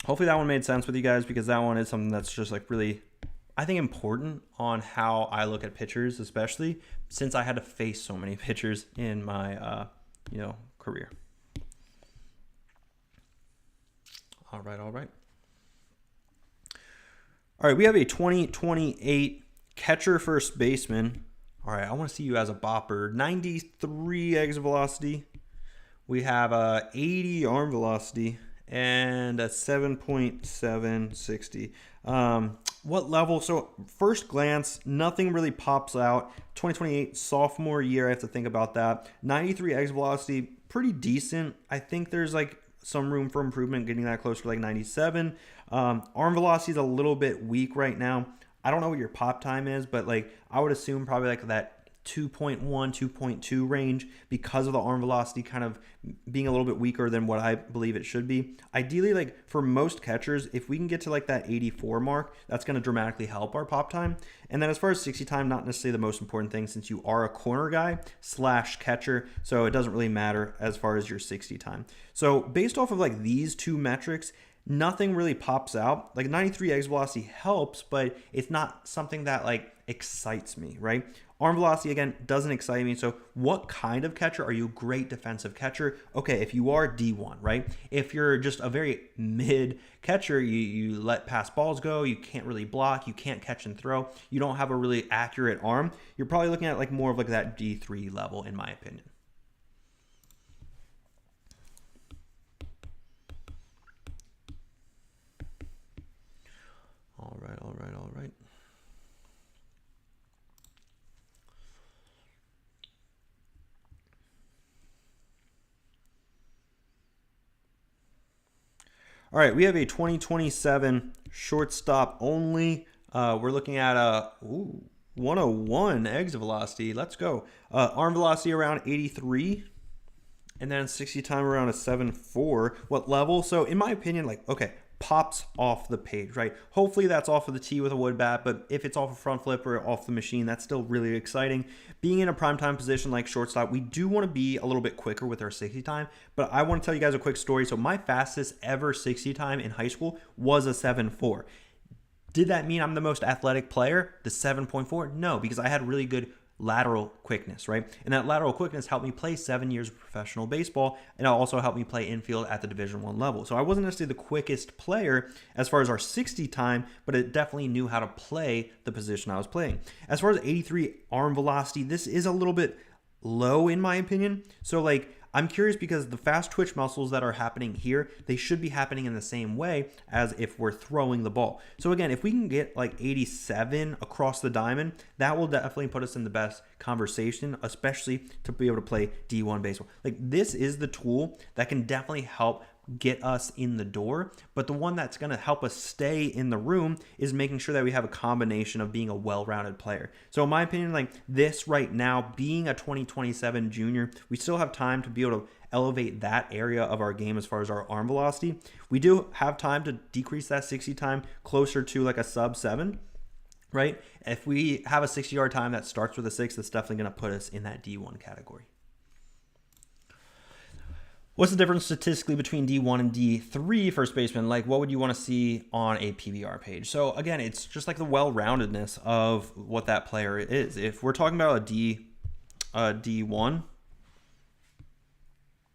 Hopefully that one made sense with you guys, because that one is something that's just like really, I think, important on how I look at pitchers, especially since I had to face so many pitchers in my career. All right. All right, we have a 2028 catcher first baseman. All right, I want to see you as a bopper. 93 exit velocity. We have a 80 arm velocity and a 7.760. What level? So first glance, nothing really pops out. 2028 sophomore year, I have to think about that. 93 exit velocity, pretty decent. I think there's like some room for improvement, getting that closer to like 97. Arm velocity is a little bit weak right now. I don't know what your pop time is, but like I would assume probably like that 2.1, 2.2 range, because of the arm velocity kind of being a little bit weaker than what I believe it should be. Ideally, like for most catchers, if we can get to like that 84 mark, that's going to dramatically help our pop time. And then as far as 60 time, not necessarily the most important thing, since you are a corner guy / catcher, so it doesn't really matter as far as your 60 time. So based off of like these two metrics, nothing really pops out. Like 93 exit velocity helps, but it's not something that like excites me, right? Arm velocity, again, doesn't excite me. So what kind of catcher are you? A great defensive catcher? Okay, if you are D1, right? If you're just a very mid catcher, you let pass balls go, you can't really block, you can't catch and throw, you don't have a really accurate arm, you're probably looking at like more of like that D3 level, in my opinion. All right. All right, we have a 2027 shortstop only. We're looking at a 101 exit velocity. Let's go. Arm velocity around 83. And then 60 time around a 7.4. What level? So in my opinion, like, okay, pops off the page, right? Hopefully that's off of the tee with a wood bat, but if it's off a front flip or off the machine, that's still really exciting. Being in a primetime position like shortstop, we do want to be a little bit quicker with our 60 time, but I want to tell you guys a quick story. So my fastest ever 60 time in high school was a 7.4. Did that mean I'm the most athletic player? The 7.4? No, because I had really good lateral quickness, right? And that lateral quickness helped me play 7 years of professional baseball, and it also helped me play infield at the Division I level. So I wasn't necessarily the quickest player as far as our 60 time, but it definitely knew how to play the position I was playing. As far as 83 arm velocity, this is a little bit low in my opinion. So like, I'm curious because the fast twitch muscles that are happening here, they should be happening in the same way as if we're throwing the ball. So again, if we can get like 87 across the diamond, that will definitely put us in the best conversation, especially to be able to play D1 baseball. Like this is the tool that can definitely help get us in the door, but the one that's going to help us stay in the room is making sure that we have a combination of being a well-rounded player. So in my opinion, like this right now, being a 2027 junior, we still have time to be able to elevate that area of our game as far as our arm velocity. We do have time to decrease that 60 time closer to like a sub 7, right? If we have a 60-yard time that starts with a 6, that's definitely going to put us in that D1 category. What's the difference statistically between D1 and D3 first baseman? Like, what would you want to see on a PBR page? So again, it's just like the well-roundedness of what that player is. If we're talking about a D1,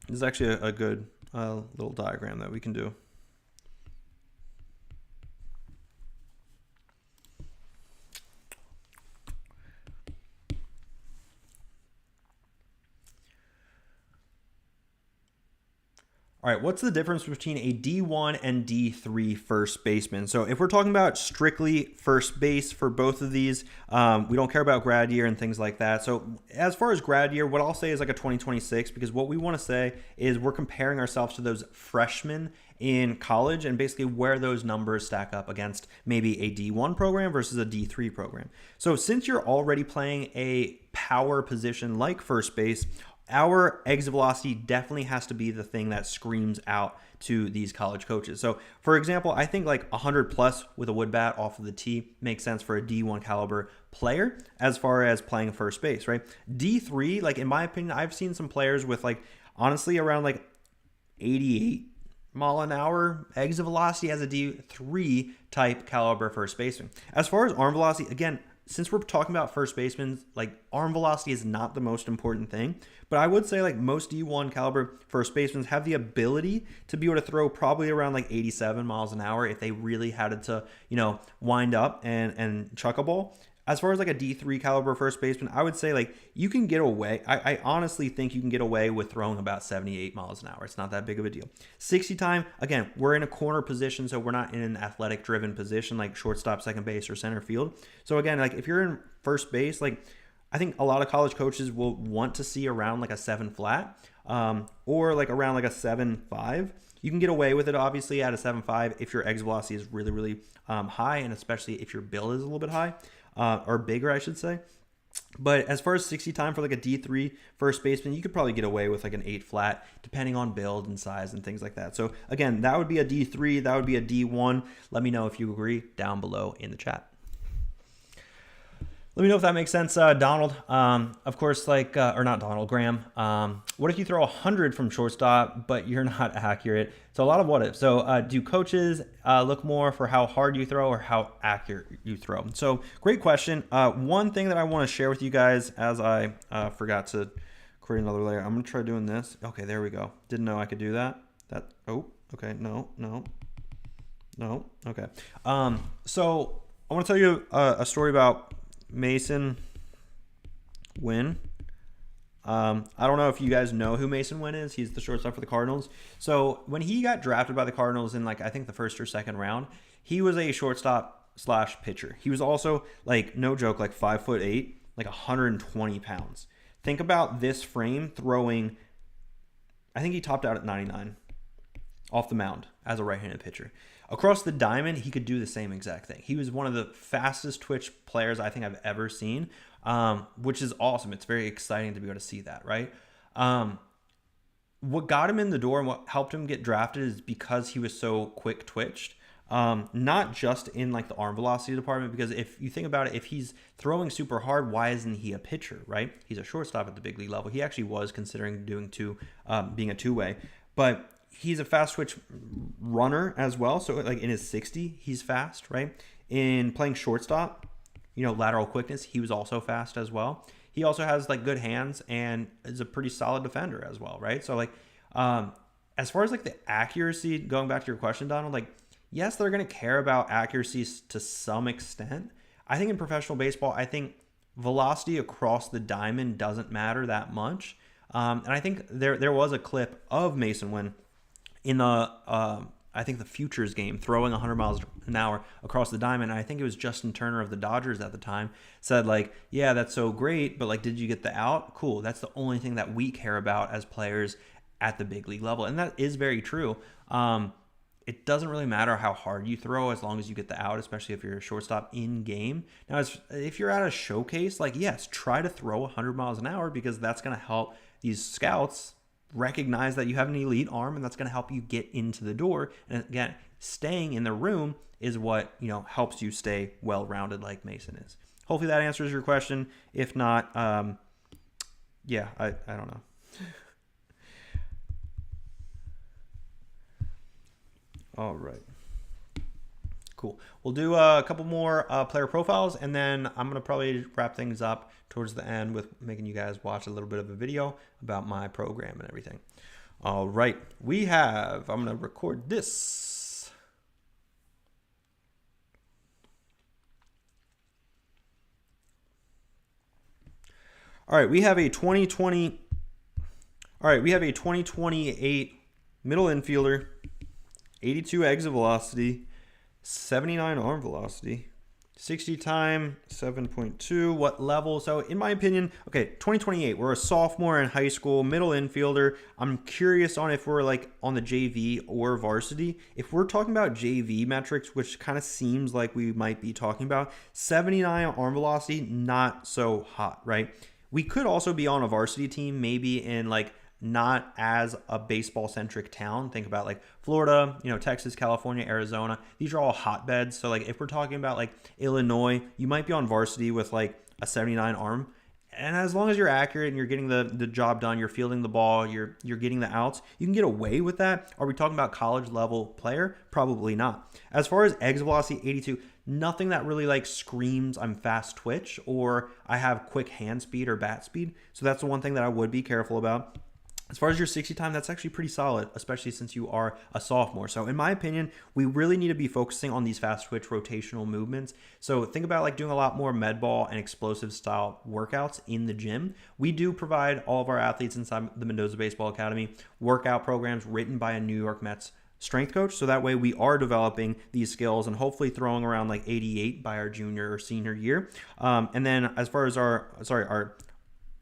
this is actually a good little diagram that we can do. All right, what's the difference between a D1 and D3 first baseman? So if we're talking about strictly first base for both of these, we don't care about grad year and things like that. So as far as grad year, what I'll say is like a 2026, because what we want to say is we're comparing ourselves to those freshmen in college and basically where those numbers stack up against maybe a D1 program versus a D3 program. So since you're already playing a power position like first base, our exit velocity definitely has to be the thing that screams out to these college coaches. So for example, I think like 100 plus with a wood bat off of the tee makes sense for a D1 caliber player as far as playing first base, right? D3, like in my opinion, I've seen some players with like honestly around like 88 mile an hour exit velocity as a D3 type caliber first baseman. As far as arm velocity, again, since we're talking about first basemen, like arm velocity is not the most important thing, but I would say like most D1 caliber first basemen have the ability to be able to throw probably around like 87 miles an hour if they really had to, wind up and chuck a ball. As far as like a D3 caliber first baseman, I would say like you can get away. I honestly think you can get away with throwing about 78 miles an hour. It's not that big of a deal. 60 time, again, we're in a corner position, so we're not in an athletic driven position like shortstop, second base, or center field. So again, like if you're in first base, like I think a lot of college coaches will want to see around like a 7 flat or like around like a 7.5. You can get away with it obviously at a 7.5 if your exit velocity is really, really high, and especially if your build is a little bit high. Or bigger, I should say. But as far as 60 time for like a D3 first baseman, you could probably get away with like an 8 flat, depending on build and size and things like that. So again, that would be a D3, that would be a D1. Let me know if you agree down below in the chat. Let me know if that makes sense, Donald. Of course, or not Donald, Graham. What if you throw 100 from shortstop, but you're not accurate? So a lot of what if. So do coaches look more for how hard you throw or how accurate you throw? So great question. One thing that I want to share with you guys, as I forgot to create another layer. I'm going to try doing this. Okay, there we go. Didn't know I could do that. Okay, no. Okay. So I want to tell you a story about Mason Wynn. I don't know if you guys know who Mason Wynn is. He's the shortstop for the Cardinals. So when he got drafted by the Cardinals in I think the first or second round, he was a shortstop / pitcher. He was also no joke, 5'8", 120 pounds. Think about this frame throwing, I think he topped out at 99 off the mound as a right-handed pitcher. Across the diamond, he could do the same exact thing. He was one of the fastest twitch players I think I've ever seen, which is awesome. It's very exciting to be able to see that, right? what got him in the door and what helped him get drafted is because he was so quick twitched. Not just in like the arm velocity department, because if you think about it, if he's throwing super hard, why isn't he a pitcher, right? He's a shortstop at the big league level. He actually was considering being a two-way, but he's a fast twitch runner as well. So like in his 60, he's fast, right? In playing shortstop, lateral quickness, he was also fast as well. He also has like good hands and is a pretty solid defender as well, right? So like, as far as like the accuracy, going back to your question, Donald, like, yes, they're going to care about accuracy to some extent. I think in professional baseball, I think velocity across the diamond doesn't matter that much. And I think there was a clip of Mason when in the I think the Futures game, throwing 100 miles an hour across the diamond. And I think it was Justin Turner of the Dodgers at the time said like, yeah, that's so great, but like, did you get the out? Cool. That's the only thing that we care about as players at the big league level. And that is very true. It doesn't really matter how hard you throw as long as you get the out, especially if you're a shortstop in game. Now, if you're at a showcase, like, yes, try to throw 100 miles an hour because that's going to help these scouts recognize that you have an elite arm, and that's going to help you get into the door. And again, staying in the room is what, helps you stay well-rounded like Mason is. Hopefully that answers your question. If not, yeah, I don't know. All right. Cool. We'll do a couple more player profiles, and then I'm going to probably wrap things up towards the end with making you guys watch a little bit of a video about my program and everything. All right. I'm going to record this. All right. We have a 2028 middle infielder, 82 exit velocity, 79 arm velocity, 60 time, 7.2. What level? So in my opinion, okay, 2028, we're a sophomore in high school, middle infielder. I'm curious on if we're like on the JV or varsity. If we're talking about JV metrics, which kind of seems like we might be talking about, 79 arm velocity, not so hot, right? We could also be on a varsity team, maybe in like not as a baseball centric town. Think about like Florida, Texas, California, Arizona. These are all hotbeds. So like if we're talking about like Illinois, you might be on varsity with like a 79 arm. And as long as you're accurate and you're getting the job done, you're fielding the ball, you're getting the outs, you can get away with that. Are we talking about college level player? Probably not. As far as exit velocity, 82, nothing that really like screams I'm fast twitch or I have quick hand speed or bat speed. So that's the one thing that I would be careful about. As far as your 60 time, that's actually pretty solid, especially since you are a sophomore. So in my opinion, we really need to be focusing on these fast twitch rotational movements. So think about like doing a lot more med ball and explosive style workouts in the gym. We do provide all of our athletes inside the Mendoza Baseball Academy workout programs written by a New York Mets strength coach. So that way we are developing these skills and hopefully throwing around like 88 by our junior or senior year. And then as far as our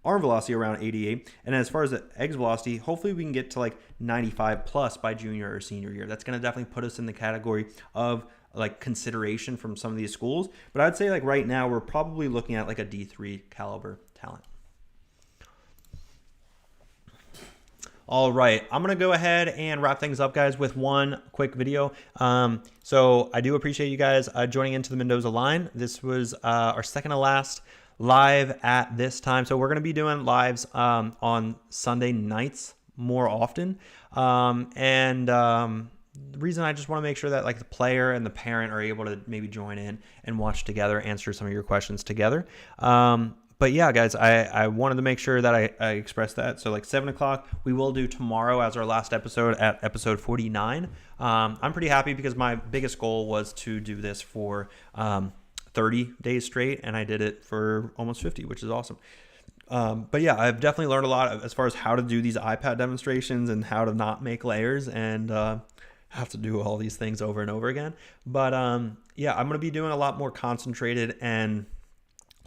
arm velocity around 88, and as far as the exit velocity, hopefully we can get to like 95 plus by junior or senior year. That's going to definitely put us in the category of like consideration from some of these schools. But I'd say like right now we're probably looking at like a D3 caliber talent. All right, I'm going to go ahead and wrap things up, guys, with one quick video. So I do appreciate you guys joining into the Mendoza Line. This was our second to last live at this time. So we're going to be doing lives on Sunday nights more often. The reason I just want to make sure that like the player and the parent are able to maybe join in and watch together, answer some of your questions together. But yeah, guys, I wanted to make sure that I expressed that. So like 7 o'clock, we will do tomorrow as our last episode at episode 49. I'm pretty happy because my biggest goal was to do this for 30 days straight, and I did it for almost 50, which is awesome. But yeah, I've definitely learned a lot as far as how to do these iPad demonstrations and how to not make layers and have to do all these things over and over again. But yeah, I'm going to be doing a lot more concentrated and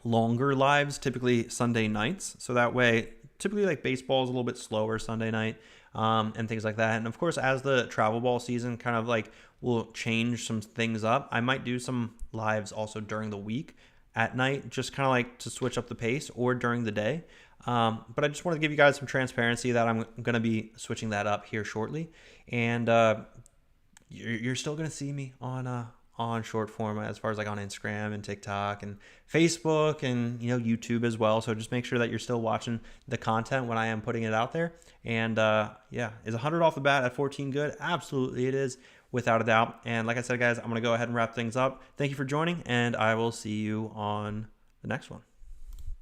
longer lives, typically Sunday nights. So that way, typically like baseball is a little bit slower Sunday night and things like that. And of course, as the travel ball season kind of like will change some things up, I might do some lives also during the week at night, just kind of like to switch up the pace, or during the day. But I just want to give you guys some transparency that I'm going to be switching that up here shortly. And you're still going to see me on short form, as far as like on Instagram and TikTok and Facebook and YouTube as well. So just make sure that you're still watching the content when I am putting it out there. And yeah, is 100 off the bat at 14 good? Absolutely it is, without a doubt. And like I said, guys, I'm going to go ahead and wrap things up. Thank you for joining, and I will see you on the next one.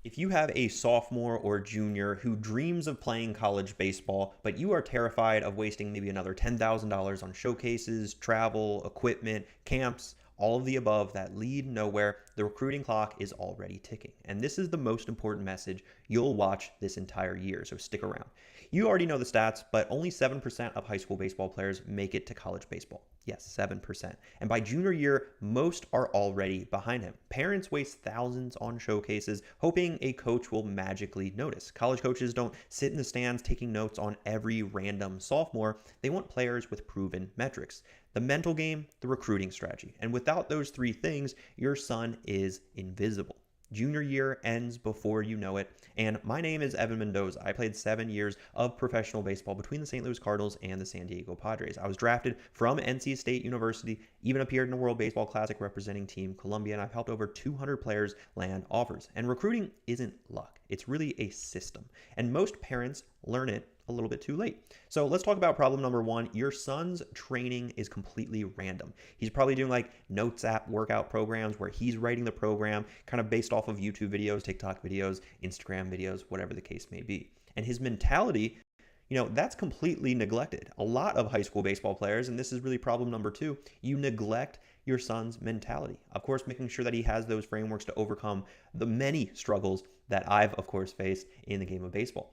If you have a sophomore or junior who dreams of playing college baseball, but you are terrified of wasting maybe another $10,000 on showcases, travel, equipment, camps, all of the above that lead nowhere, the recruiting clock is already ticking. And this is the most important message you'll watch this entire year, so stick around. You already know the stats, but only 7% of high school baseball players make it to college baseball. Yes, 7%. And by junior year, most are already behind him. Parents waste thousands on showcases, hoping a coach will magically notice. College coaches don't sit in the stands taking notes on every random sophomore. They want players with proven metrics: the mental game, the recruiting strategy. And without those three things, your son is invisible. Junior year ends before you know it. And my name is Evan Mendoza. I played 7 years of professional baseball between the St. Louis Cardinals and the San Diego Padres. I was drafted from NC State University, even appeared in the World Baseball Classic representing Team Columbia, and I've helped over 200 players land offers. And recruiting isn't luck. It's really a system. And most parents learn it a little bit too late. So let's talk about problem number one. Your son's training is completely random. He's probably doing like notes app workout programs where he's writing the program kind of based off of YouTube videos, TikTok videos, Instagram videos, whatever the case may be. And his mentality, that's completely neglected. A lot of high school baseball players, and this is really problem number two, you neglect your son's mentality. Of course, making sure that he has those frameworks to overcome the many struggles that I've, of course, faced in the game of baseball.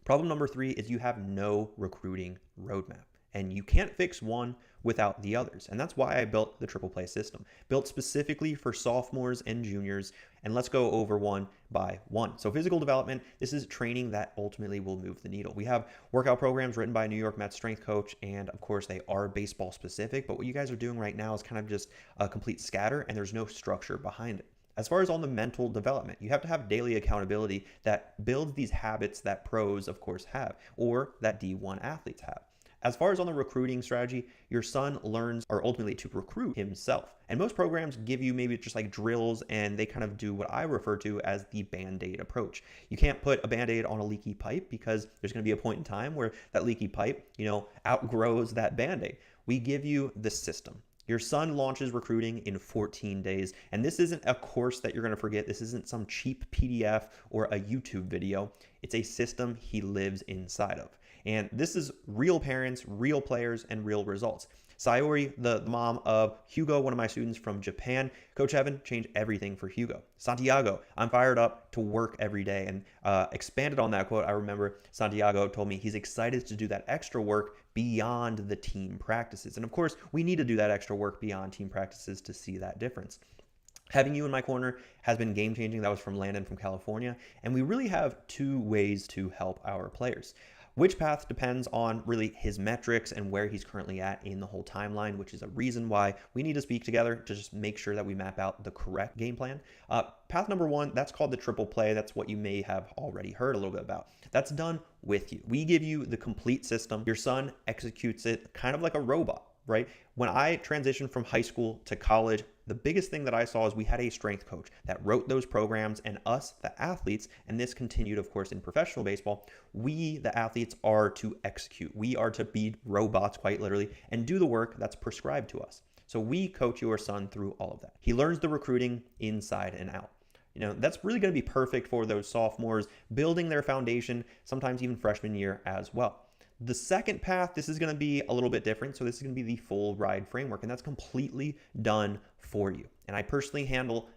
Problem number three is you have no recruiting roadmap, and you can't fix one without the others. And that's why I built the triple play system, built specifically for sophomores and juniors. And let's go over one by one. So physical development, this is training that ultimately will move the needle. We have workout programs written by a New York Mets strength coach, and of course they are baseball specific, but what you guys are doing right now is kind of just a complete scatter, and there's no structure behind it. As far as on the mental development, you have to have daily accountability that builds these habits that pros, of course, have, or that D1 athletes have. As far as on the recruiting strategy, your son learns, or ultimately to recruit himself. And most programs give you maybe just like drills, and they kind of do what I refer to as the Band-Aid approach. You can't put a Band-Aid on a leaky pipe, because there's going to be a point in time where that leaky pipe, outgrows that Band-Aid. We give you the system. Your son launches recruiting in 14 days. And this isn't a course that you're going to forget. This isn't some cheap PDF or a YouTube video. It's a system he lives inside of. And this is real parents, real players, and real results. Sayori, the mom of Hugo, one of my students from Japan, Coach Evan changed everything for Hugo. Santiago, I'm fired up to work every day. And expanded on that quote, I remember Santiago told me he's excited to do that extra work beyond the team practices. And of course, we need to do that extra work beyond team practices to see that difference. Having you in my corner has been game-changing. That was from Landon from California. And we really have two ways to help our players. Which path depends on really his metrics and where he's currently at in the whole timeline, which is a reason why we need to speak together to just make sure that we map out the correct game plan. Path number one, that's called the triple play. That's what you may have already heard a little bit about. That's done with you. We give you the complete system. Your son executes it kind of like a robot, right? When I transitioned from high school to college, the biggest thing that I saw is we had a strength coach that wrote those programs, and us, the athletes, and this continued, of course, in professional baseball, we, the athletes, are to execute. We are to be robots, quite literally, and do the work that's prescribed to us. So we coach your son through all of that. He learns the recruiting inside and out. That's really going to be perfect for those sophomores building their foundation, sometimes even freshman year as well. The second path, this is going to be a little bit different. So this is going to be the full ride framework, and that's completely done for you. And I personally handle,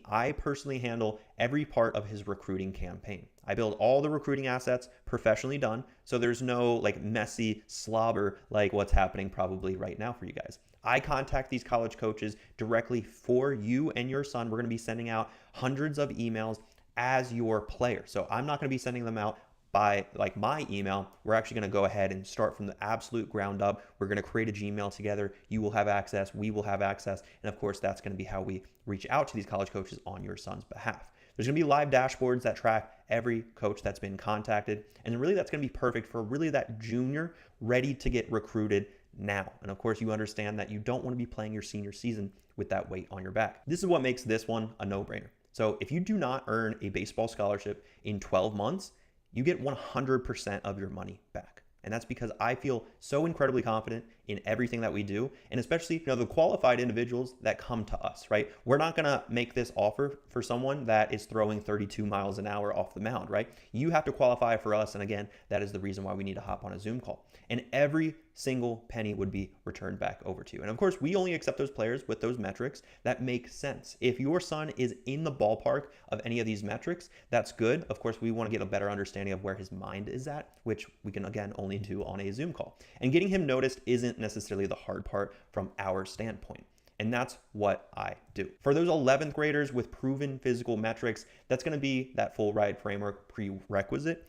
I personally handle every part of his recruiting campaign. I build all the recruiting assets professionally done. So there's no like messy slobber like what's happening probably right now for you guys. I contact these college coaches directly for you and your son. We're going to be sending out hundreds of emails as your player. So I'm not going to be sending them out by like my email, we're actually going to go ahead and start from the absolute ground up. We're going to create a Gmail together. You will have access, we will have access, and of course that's going to be how we reach out to these college coaches on your son's behalf. There's going to be live dashboards that track every coach that's been contacted, and really that's going to be perfect for really that junior ready to get recruited now. And of course you understand that you don't want to be playing your senior season with that weight on your back. This is what makes this one a no-brainer. So if you do not earn a baseball scholarship in 12 months, you get 100% of your money back. And that's because I feel so incredibly confident in everything that we do, and especially, the qualified individuals that come to us, right? We're not gonna make this offer for someone that is throwing 32 miles an hour off the mound, right? You have to qualify for us, and again, that is the reason why we need to hop on a Zoom call. And every single penny would be returned back over to you. And of course, we only accept those players with those metrics that make sense. If your son is in the ballpark of any of these metrics, that's good. Of course, we want to get a better understanding of where his mind is at, which we can, again, only do on a Zoom call. And getting him noticed isn't necessarily the hard part from our standpoint. And that's what I do. For those 11th graders with proven physical metrics, that's going to be that full ride framework prerequisite.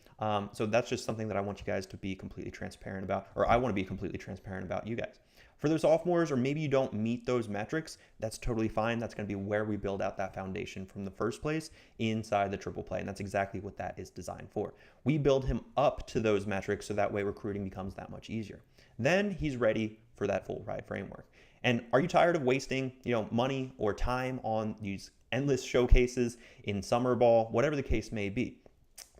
So that's just something that I want you guys to be completely transparent about, or I want to be completely transparent about you guys. For those sophomores, or maybe you don't meet those metrics, that's totally fine. That's going to be where we build out that foundation from the first place inside the triple play. And that's exactly what that is designed for. We build him up to those metrics so that way recruiting becomes that much easier. Then he's ready for that full ride framework. And are you tired of wasting, money or time on these endless showcases in summer ball, whatever the case may be?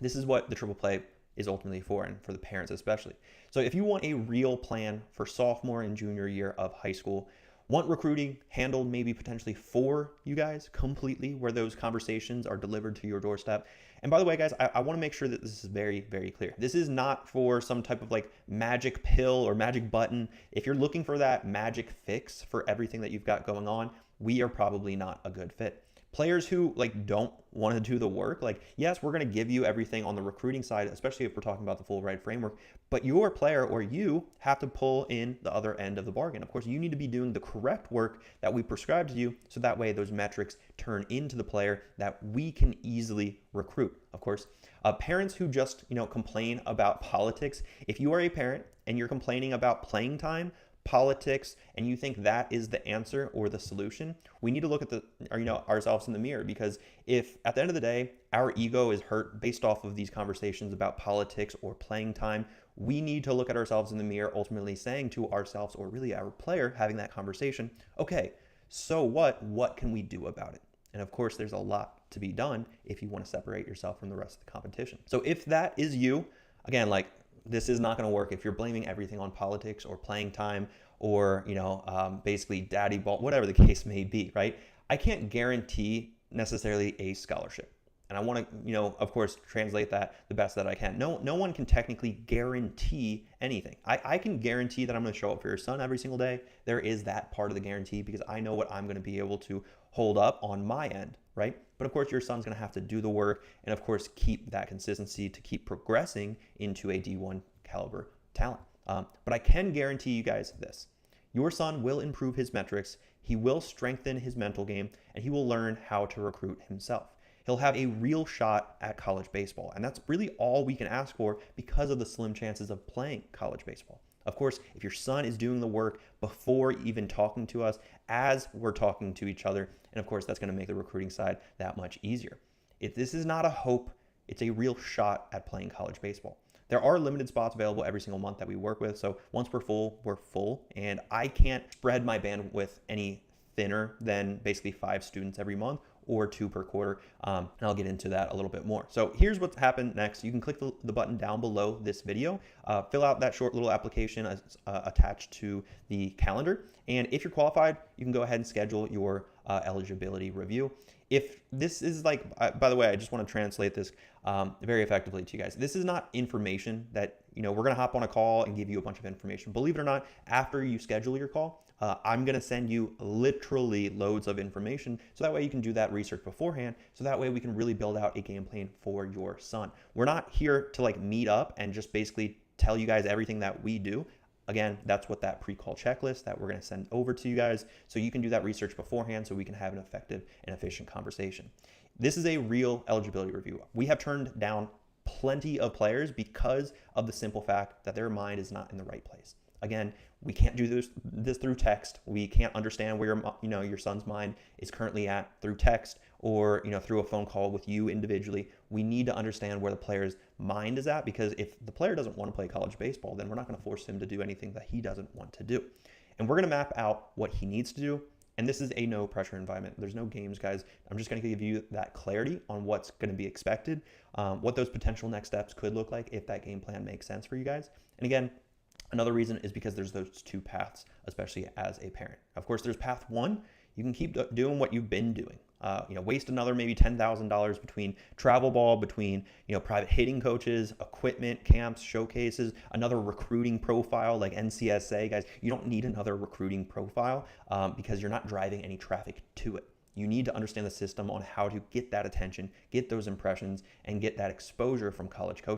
This is what the triple play is ultimately for, and for the parents especially. So if you want a real plan for sophomore and junior year of high school, want recruiting handled maybe potentially for you guys completely, where those conversations are delivered to your doorstep. And by the way, guys, I want to make sure that this is very, very clear. This is not for some type of like magic pill or magic button. If you're looking for that magic fix for everything that you've got going on, we are probably not a good fit. Players who don't want to do the work, yes, we're going to give you everything on the recruiting side, especially if we're talking about the full ride framework, but your player or you have to pull in the other end of the bargain. Of course, you need to be doing the correct work that we prescribe to you, so that way those metrics turn into the player that we can easily recruit. Of course, parents who just complain about politics, if you are a parent and you're complaining about playing time, politics, and you think that is the answer or the solution, we need to look at ourselves in the mirror. Because if at the end of the day our ego is hurt based off of these conversations about politics or playing time, we need to look at ourselves in the mirror, ultimately saying to ourselves, or really our player having that conversation, okay, so what can we do about it? And of course, there's a lot to be done if you want to separate yourself from the rest of the competition. So if that is you, again, this is not going to work if you're blaming everything on politics or playing time or, basically daddy ball, whatever the case may be, right? I can't guarantee necessarily a scholarship. And I want to, of course, translate that the best that I can. No one can technically guarantee anything. I can guarantee that I'm going to show up for your son every single day. There is that part of the guarantee because I know what I'm going to be able to hold up on my end, right? But of course, your son's going to have to do the work and, of course, keep that consistency to keep progressing into a D1 caliber talent. But I can guarantee you guys this. Your son will improve his metrics, he will strengthen his mental game, and he will learn how to recruit himself. He'll have a real shot at college baseball, and that's really all we can ask for because of the slim chances of playing college baseball. Of course, if your son is doing the work before even talking to us, as we're talking to each other, and of course, that's going to make the recruiting side that much easier. If this is not a hope, it's a real shot at playing college baseball. There are limited spots available every single month that we work with. So once we're full, and I can't spread my bandwidth any thinner than basically 5 students every month or 2 per quarter. And I'll get into that a little bit more. So here's what's happened next. You can click the button down below this video, fill out that short little application attached to the calendar. And if you're qualified, you can go ahead and schedule your eligibility review. If this is by the way, I just want to translate this very effectively to you guys. This is not information that, we're going to hop on a call and give you a bunch of information. Believe it or not, after you schedule your call, I'm going to send you literally loads of information. So that way you can do that research beforehand. So that way we can really build out a game plan for your son. We're not here to meet up and just basically tell you guys everything that we do. Again, that's what that pre-call checklist that we're going to send over to you guys, so you can do that research beforehand so we can have an effective and efficient conversation. This is a real eligibility review. We have turned down plenty of players because of the simple fact that their mind is not in the right place. Again, we can't do this through text. We can't understand where your son's mind is currently at through text or through a phone call with you individually. We need to understand where the player's mind is at, because if the player doesn't want to play college baseball, then we're not going to force him to do anything that he doesn't want to do. And we're going to map out what he needs to do. And this is a no pressure environment. There's no games, guys. I'm just going to give you that clarity on what's going to be expected, what those potential next steps could look like if that game plan makes sense for you guys. And again, another reason is because there's those two paths, especially as a parent. Of course, there's path one. You can keep doing what you've been doing. Waste another maybe $10,000 between travel ball, between private hitting coaches, equipment, camps, showcases, another recruiting profile like NCSA. Guys, you don't need another recruiting profile because you're not driving any traffic to it. You need to understand the system on how to get that attention, get those impressions, and get that exposure from college coaches.